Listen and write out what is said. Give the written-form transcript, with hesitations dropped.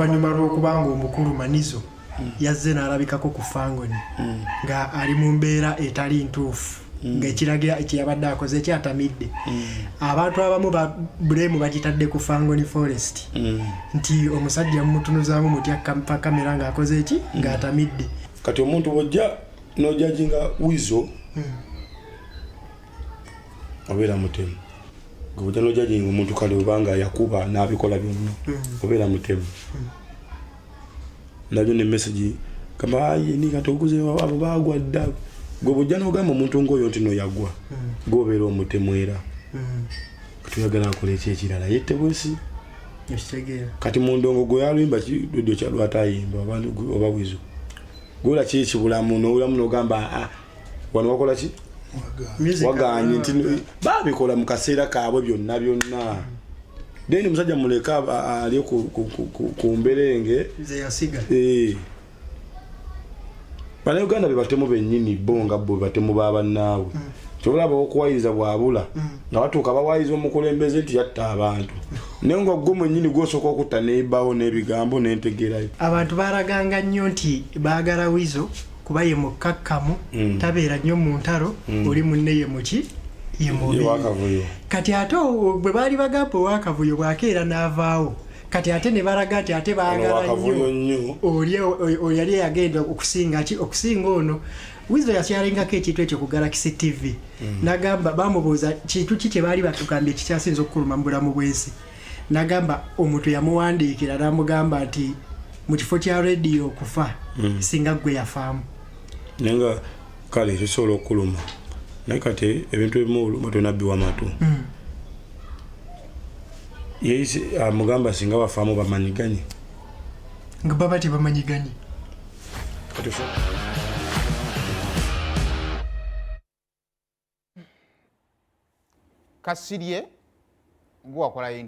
Banyuma lw'okubanga omukulu Manizo yazze n'alabikako ku Fangoni nga ali mu mbeera etali ntuufu ng'ekiragira ekiyabadde akoze kyatamidde abantu abamu bulemu bagitadde ku Fangoni Forest nti omusajja mumutunuzaamu mutya kamera ng'akoze eki ng'atamidde. Kati omuntu bw'ojja n'ojjajinga Wizo obeera mutemu. Gwe n'ojjajinga omuntu kale obanga yakuba n'abikola byonna obeera mutemu. Nabyo ne message kama ni katoguze abo bagwa dda. Gwe bw'ojja n'ogamba omuntu ng'oyo nti no yagwa gobeera omutemu era. Kati oyagala akola ekirala yette bwesi. Kati mu ndongo gwe yalimba kidudio kya lwatayimba oba Wizo. Gola kiki bulamu n'obulamu n'ogamba wano wakola ki? Waganye nti babikola mu kaseera kaabwe byonna. Deni musajja muleka ali ku mberenge ze yasiga. Bana Uganda bebatemu bennyini bonga bo batemu baba naawe. Kyolaba okuwayiriza bwabula nga batuuka bawayiza omukulembeze nti yatta abantu. Naye nga gwo mwennyini gw'osooka okutta n'ebbawo n'ebigambo n'entegerayo. Abantu baraganga nnyo nti baagala Wizo kuba ye mukkakkamu tabeera nnyo mu ntalo oli munne ye muki ye mubi. Kati ate bwe baali bagamba owakavuyo bwakeera n'avaawo kati ate ne balaga nti ate baagala nnyo oli yali yagenda okusinga ono. Wizo yakyalengako ekintu ekyo ku Galaxy TV n'agamba bamubuuza kintu ki kye baali batugambye ekikyasinza okukuluma mu bulamu bw'ensi. N'agamba omuntu yamuwandiikira n'amugamba nti mu kifo kya rediyo okufa singa gwe yafaamu. Nenga kale kisobola okuluma naye kati ebintu ebimu tonabbi wamatu. Yeyise amugamba singa wafaamu bamanyiganye nga baba tebamanyiganye. Kasirye gwe wakola